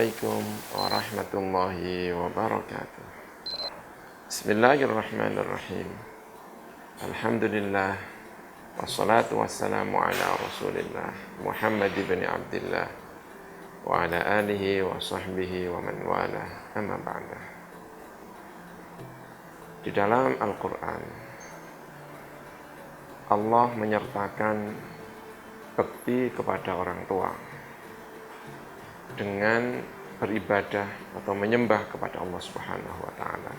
Assalamualaikum warahmatullahi wabarakatuh. Bismillahirrahmanirrahim. Alhamdulillah. Wassalatu wassalamu ala rasulillah Muhammad ibn Abdillah wa ala alihi wa sahbihi wa man wala, amma ba'da. Di dalam Al-Quran Allah menyertakan bekti kepada orang tua dengan beribadah atau menyembah kepada Allah Subhanahu wa Ta'ala.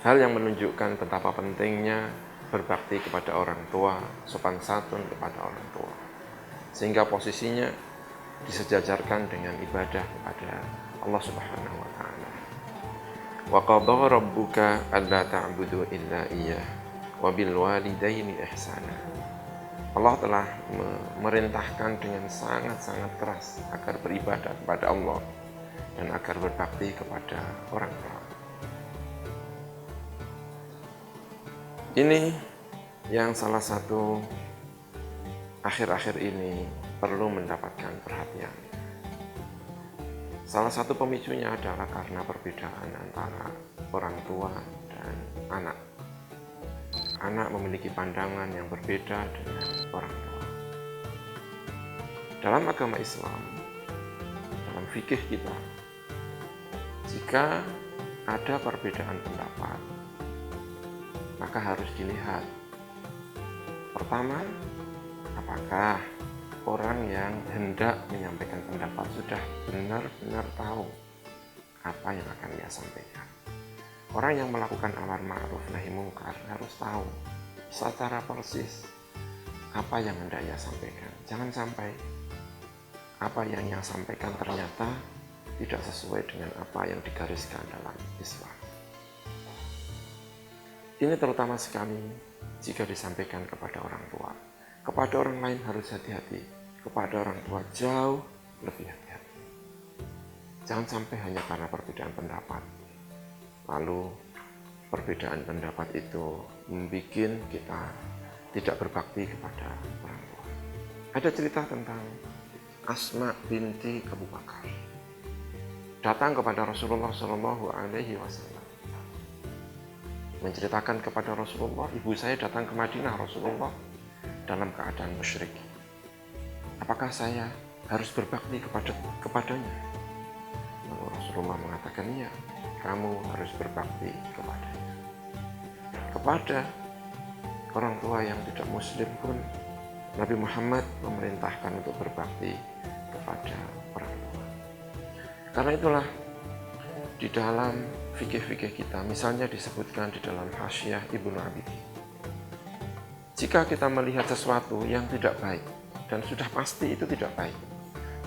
Hal yang menunjukkan betapa pentingnya berbakti kepada orang tua, sopan santun kepada orang tua, sehingga posisinya disejajarkan dengan ibadah kepada Allah Subhanahu wa Ta'ala. Wa qadha rabbuka alla ta'budu illa iyyah wa bil walidaini ihsana. Allah telah memerintahkan dengan sangat-sangat keras agar beribadah kepada Allah dan agar berbakti kepada orang tua. Ini yang salah satu akhir-akhir ini perlu mendapatkan perhatian. Salah satu pemicunya adalah karena perbedaan antara orang tua dan anak. Anak memiliki pandangan yang berbeda dengan orang tua. Dalam agama Islam, dalam fikih kita, jika ada perbedaan pendapat, maka harus dilihat. Pertama, apakah orang yang hendak menyampaikan pendapat sudah benar-benar tahu apa yang akan ia sampaikan. Orang yang melakukan amar ma'ruf nahi mungkar harus tahu secara persis apa yang hendak ia sampaikan. Jangan sampai apa yang ia sampaikan ternyata tidak sesuai dengan apa yang digariskan dalam Islam. Ini terutama sekali jika disampaikan kepada orang tua. Kepada orang lain harus hati-hati, kepada orang tua jauh lebih hati-hati. Jangan sampai hanya karena perbedaan pendapat, lalu perbedaan pendapat itu membuat kita tidak berbakti kepada orang tua. Ada cerita tentang Asma binti Abu Bakar datang kepada Rasulullah SAW, menceritakan kepada Rasulullah, ibu saya datang ke Madinah Rasulullah dalam keadaan musyrik. Apakah saya harus berbakti kepadanya? Lalu Rasulullah mengatakan, iya, kamu harus berbakti kepadanya. Kepada orang tua yang tidak muslim pun Nabi Muhammad memerintahkan untuk berbakti kepada orang tua. Karena itulah di dalam fikih-fikih kita, misalnya disebutkan di dalam Hasyiah Ibnu Abidin, jika kita melihat sesuatu yang tidak baik dan sudah pasti itu tidak baik,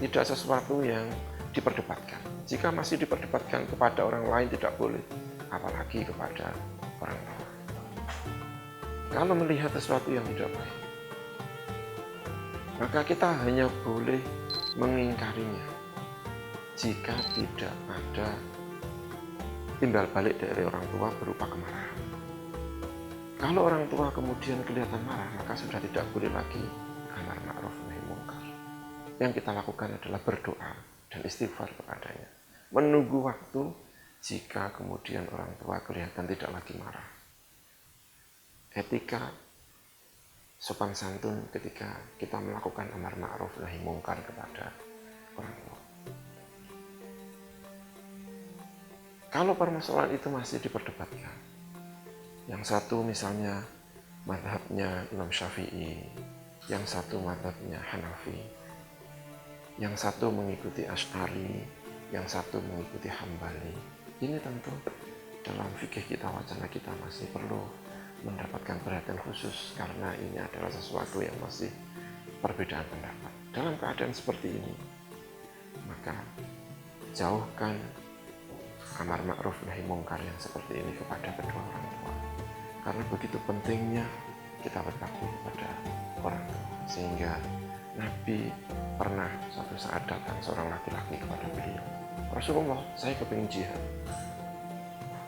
tidak sesuatu yang diperdebatkan. Jika masih diperdebatkan kepada orang lain tidak boleh, apalagi kepada orang tua. Kalau melihat sesuatu yang tidak baik, maka kita hanya boleh mengingkarinya jika tidak ada timbal balik dari orang tua berupa kemarahan. Kalau orang tua kemudian kelihatan marah, maka sudah tidak boleh lagi amar ma'ruf nahi mungkar. Yang kita lakukan adalah berdoa dan istighfar kepadanya, menunggu waktu jika kemudian orang tua kelihatan tidak lagi marah. Etika sopan santun ketika kita melakukan amar ma'ruf nahi mungkar kepada orang tua. Kalau permasalahan itu masih diperdebatkan, yang satu misalnya mazhabnya Imam Syafi'i, yang satu mazhabnya Hanafi, yang satu mengikuti Asy'ari, yang satu mengikuti Hambali. Ini tentu dalam fikih kita, wacana kita masih perlu mendapatkan perhatian khusus karena ini adalah sesuatu yang masih perbedaan pendapat. Dalam keadaan seperti ini, maka jauhkan amar ma'ruf nahi mungkar yang seperti ini kepada kedua orang tua. Karena begitu pentingnya kita berbakti kepada orang tua. Sehingga Nabi pernah suatu saat datang seorang laki-laki kepada beliau, Rasulullah, saya kepingin jihad.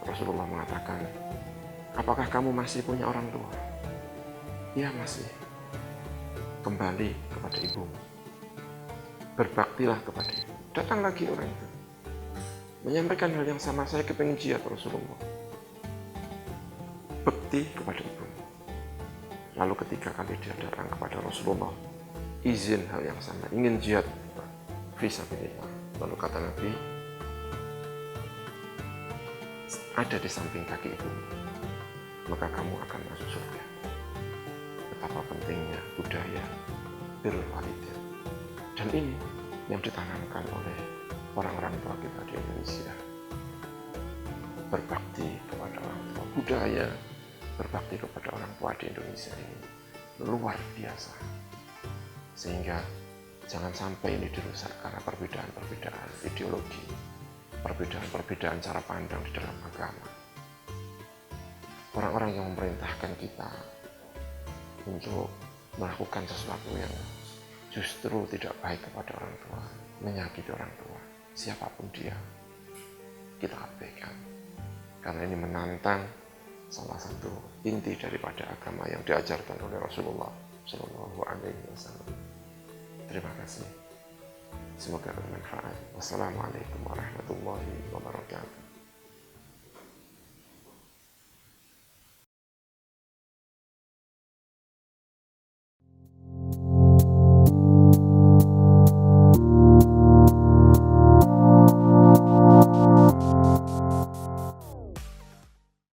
Rasulullah mengatakan, apakah kamu masih punya orang tua? Iya, masih. Kembali kepada ibumu. Berbaktilah kepada ibu. Datang lagi orang itu, menyampaikan hal yang sama, saya kepengen jihad Rasulullah, bekti kepada ibumu. Lalu ketika kali dia datang kepada Rasulullah, izin hal yang sama, ingin jihad fisabilillah. Lalu kata Nabi, ada di samping kaki ibumu, maka kamu akan masuk surga. Betapa pentingnya budaya birrul walidain. Dan ini yang ditanamkan oleh orang-orang tua kita di Indonesia. Berbakti kepada orang tua, budaya berbakti kepada orang tua di Indonesia ini luar biasa. Sehingga jangan sampai ini dirusak karena perbedaan-perbedaan ideologi, perbedaan-perbedaan cara pandang di dalam agama. Orang-orang yang memerintahkan kita untuk melakukan sesuatu yang justru tidak baik kepada orang tua, menyakiti orang tua, siapapun dia, kita abaikan. Karena ini menantang salah satu inti daripada agama yang diajarkan oleh Rasulullah Shallallahu Alaihi Wasallam. Terima kasih. Semoga bermanfaat. Wassalamualaikum warahmatullahi wabarakatuh.